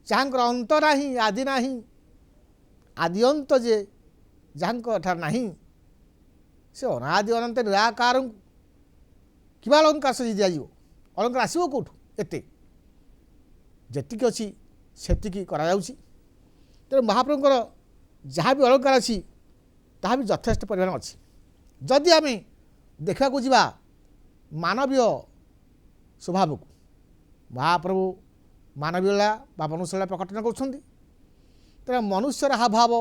ଯାହାଙ୍କର ଅନ୍ତ ନାହିଁ ଆଦି ନାହିଁ ଆଦି ଅନ୍ତ ଯେ ଯାହାଙ୍କ ଠାରେ ନାହିଁ ସେ ଅନାଦି ଅନନ୍ତ ନିରାକାରଙ୍କୁ କିବା ଅଳଙ୍କାର ସଜି ଦିଆଯିବ ଅଳଙ୍କାର ଆସିବ କେଉଁଠୁ ଏତେ ଯେତିକି ଅଛି ସେତିକି କରାଯାଉଛି। ତେଣୁ ମହାପ୍ରଭୁଙ୍କର ଯାହା ବି ଅଳଙ୍କାର ଅଛି ତାହା ବି ଯଥେଷ୍ଟ ପରିମାଣ ଅଛି। ଯଦି ଆମେ ଦେଖିବାକୁ ଯିବା ମାନବୀୟ ସ୍ୱଭାବକୁ ମହାପ୍ରଭୁ ମାନବୀୟଳା ବା ମନୁଷ୍ୟଳା ପ୍ରକଟନ କରୁଛନ୍ତି। ତେଣୁ ମନୁଷ୍ୟର ହାବଭାବ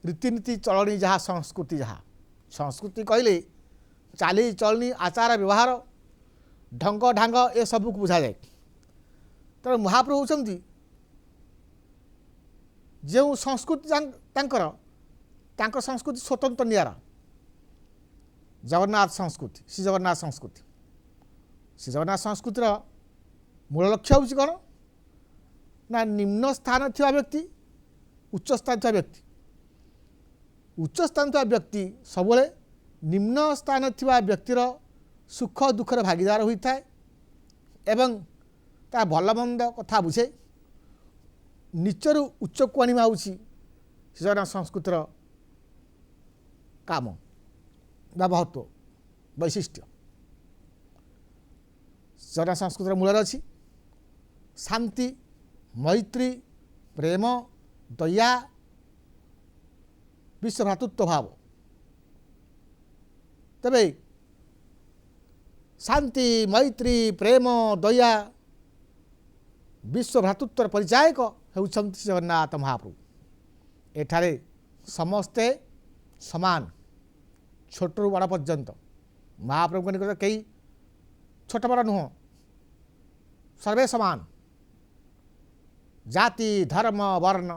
ରୀତିନୀତି ଚଳଣି ଯାହା ସଂସ୍କୃତି କହିଲେ ଚାଲି ଚଳଣି ଆଚାର ବ୍ୟବହାର ଢଙ୍ଗ ଢାଙ୍ଗ ଏସବୁକୁ ବୁଝାଯାଏ। ତେଣୁ ମହାପ୍ରଭୁ ହେଉଛନ୍ତି ଯେଉଁ ସଂସ୍କୃତି ତାଙ୍କ ସଂସ୍କୃତି ସ୍ୱତନ୍ତ୍ର ନିଆରା। ଜଗନ୍ନାଥ ସଂସ୍କୃତି ଶ୍ରୀ ଜଗନ୍ନାଥ ସଂସ୍କୃତିର ମୂଳ ଲକ୍ଷ୍ୟ ହେଉଛି କ'ଣ ନା ନିମ୍ନ ସ୍ଥାନ ଥିବା ବ୍ୟକ୍ତି ଉଚ୍ଚ ସ୍ଥାନ ଥିବା ବ୍ୟକ୍ତି ସବୁବେଳେ ନିମ୍ନ ସ୍ଥାନ ଥିବା ବ୍ୟକ୍ତିର ସୁଖ ଦୁଃଖର ଭାଗିଦାର ହୋଇଥାଏ ଏବଂ ତା ଭଲ ମନ୍ଦ କଥା ବୁଝେ। ନିଚରୁ ଉଚ୍ଚକୁ ଆଣିବା ହେଉଛି ଜଗନ୍ନାଥ ସଂସ୍କୃତିର କାମ ବା ମହତ୍ଵ ବୈଶିଷ୍ଟ୍ୟ। ଜଗନ୍ନାଥ ସଂସ୍କୃତିର ମୂଳରେ ଅଛି ଶାନ୍ତି ମୈତ୍ରୀ ପ୍ରେମ ଦୟା ବିଶ୍ୱଭ୍ରାତୃତ୍ୱ ଭାବ। ତେବେ ଶାନ୍ତି ମୈତ୍ରୀ ପ୍ରେମ ଦୟା ବିଶ୍ୱଭ୍ରାତୃତ୍ୱର ପରିଚାୟକ ହେଉଛନ୍ତି ଜଗନ୍ନାଥ ମହାପ୍ରଭୁ। ଏଠାରେ ସମସ୍ତେ ସମାନ ଛୋଟରୁ ବଡ଼ ପର୍ଯ୍ୟନ୍ତ। ମହାପ୍ରଭୁଙ୍କ ନିକଟରେ କେହି ଛୋଟ ବଡ଼ ନୁହଁ, ସର୍ବେ ସମାନ। ଜାତି ଧର୍ମ ବର୍ଣ୍ଣ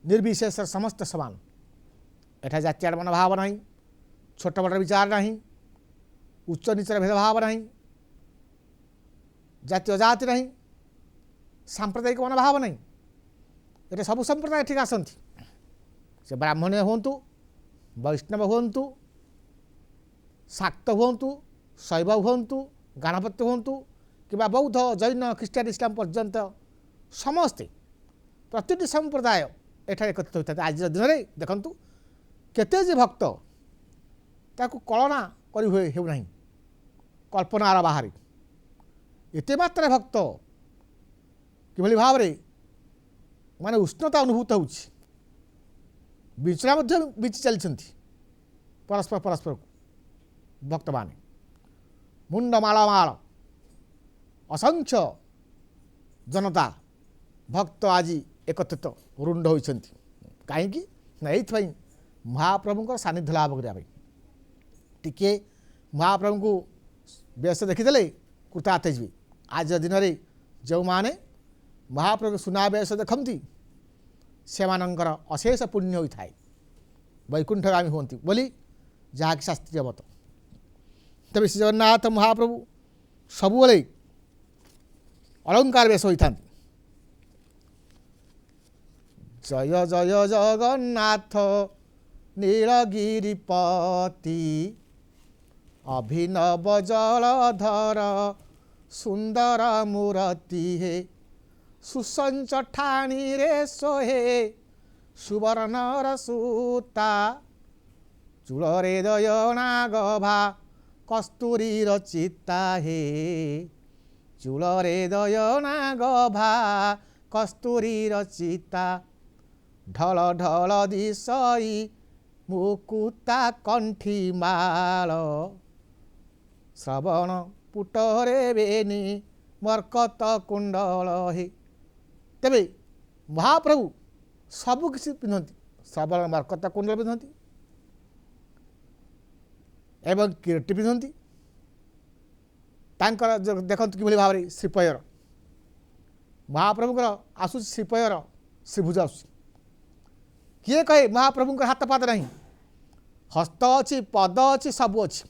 ନିର୍ବିଶେଷରେ ସମସ୍ତେ ସମାନ। ଏଠାରେ ଜାତି ଆଡ଼ମନ ଭାବ ନାହିଁ, ଛୋଟ ବଡ଼ ବିଚାର ନାହିଁ, ଉଚ୍ଚ ନିଚର ଭେଦଭାବ ନାହିଁ, ଜାତି ଅଜାତି ନାହିଁ, ସାମ୍ପ୍ରଦାୟିକ ମନୋଭାବ ନାହିଁ। ଏଠି ସବୁ ସମ୍ପ୍ରଦାୟ ଏଠିକି ଆସନ୍ତି। ସେ ବ୍ରାହ୍ମଣୀୟ ହୁଅନ୍ତୁ, ବୈଷ୍ଣବ ହୁଅନ୍ତୁ, ଶାକ୍ତ ହୁଅନ୍ତୁ, ଶୈବ ହୁଅନ୍ତୁ, ଗାଣପତ୍ୟ ହୁଅନ୍ତୁ କିମ୍ବା ବୌଦ୍ଧ ଜୈନ ଖ୍ରୀଷ୍ଟିଆନ ଇସଲାମ ପର୍ଯ୍ୟନ୍ତ ସମସ୍ତେ ପ୍ରତିଟି ସମ୍ପ୍ରଦାୟ ଏଠାରେ ଏକତ୍ରିତ ହୋଇଥାନ୍ତି। ଆଜିର ଦିନରେ ଦେଖନ୍ତୁ କେତେ ଯେ ଭକ୍ତ ତାକୁ କଳନା କରି ହେଉନାହିଁ, କଳ୍ପନାର ବାହାରେ ଏତେ ମାତ୍ରାରେ ଭକ୍ତ କିଭଳି ଭାବରେ ମାନେ ଉଷ୍ଣତା ଅନୁଭୂତ ହେଉଛି। ବିଛଣା ମଧ୍ୟ ବିଞ୍ଚି ଚାଲିଛନ୍ତି ପରସ୍ପରକୁ ଭକ୍ତମାନେ। ମୁଣ୍ଡ ମାଳ ଅସଂଖ୍ୟ ଜନତା ଭକ୍ତ ଆଜି ଏକତ୍ରିତ ରୁଣ୍ଡ ହୋଇଛନ୍ତି। କାହିଁକି ନା ଏଇଥିପାଇଁ ମହାପ୍ରଭୁଙ୍କର ସାନ୍ନିଧ୍ୟ ଲାଭ କରିବା ପାଇଁ। ଟିକିଏ ମହାପ୍ରଭୁଙ୍କୁ ବେଶ ଦେଖିଦେଲେ କୃତାର୍ଥ ଯିବେ। ଆଜିର ଦିନରେ ଯେଉଁମାନେ ମହାପ୍ରଭୁ ସୁନାବେଶ ଦେଖନ୍ତି ସେମାନଙ୍କର ଅଶେଷ ପୁଣ୍ୟ ହୋଇଥାଏ, ବୈକୁଣ୍ଠଗାମୀ ହୁଅନ୍ତି ବୋଲି ଯାହାକି ଶାସ୍ତ୍ରୀୟ ମତ। ତେବେ ଶ୍ରୀ ଜଗନ୍ନାଥ ମହାପ୍ରଭୁ ସବୁବେଳେ ଅଳଙ୍କାର ବେଶ ହୋଇଥାନ୍ତି। ଜୟ ଜୟ ଜଗନ୍ନାଥ ନୀଳଗିରିପତି ଅଭିନବ ଜଳଧର ସୁନ୍ଦର ମୂରତି ହେ ସୁସଞ୍ଚ ଠାଣିରେ ସୋହେ ସୁବର୍ଣ୍ଣର ସୂତା ଚୂଳରେ ଦୟଣା ଗଭା କସ୍ତୁରୀର ଚିତା ହେ ଚୂଳରେ ଦୟଣା ଗଭା କସ୍ତୁରୀର ଚିତା ଢଳ ଢଳ ଦିଶଇ ମୁକୁତା କଣ୍ଠି ମାଳ ଶ୍ରବଣ ପୁଟରେ ବେନି ମର୍କତ କୁଣ୍ଡଳ ହେ। ତେବେ ମହାପ୍ରଭୁ ସବୁ କିଛି ପିନ୍ଧନ୍ତି, ଶ୍ରବଣ ମର୍କତ କୁଣ୍ଡଳ ପିନ୍ଧନ୍ତି ଏବଂ କିରୀଟ ପିନ୍ଧନ୍ତି। ତାଙ୍କର ଦେଖନ୍ତୁ କିଭଳି ଭାବରେ ଶ୍ରୀପୟର ମହାପ୍ରଭୁଙ୍କର ଆସୁଛି, ଶ୍ରୀପୟର ଶ୍ରୀଭୁଜ ଆସୁଛି। କିଏ କହେ ମହାପ୍ରଭୁଙ୍କର ହାତ ପାଦ ନାହିଁ? ହସ୍ତ ଅଛି, ପଦ ଅଛି, ସବୁ ଅଛି।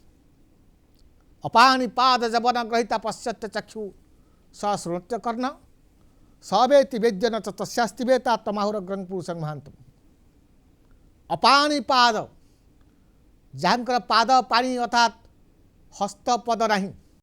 ଅପାଣି ପାଦ ଜବନ ଗ୍ରହିତା ପଶ୍ଚାତ୍ୟ ଚକ୍ଷୁ ସଶୃଣୁତ୍ୟ କର୍ଣ୍ଣ ସବେତି ବେଦ୍ୟନ ତସ୍ୟାସ୍ତି ବେତା ତମାହୁର ଗ୍ରଂ ପୁରୁଷଂ ମହାନ୍ତମ। ଅପାଣି ପାଦ, ଯାହାଙ୍କର ପାଦ ପାଣି ଅର୍ଥାତ୍ ହସ୍ତ ପଦ ନାହିଁ,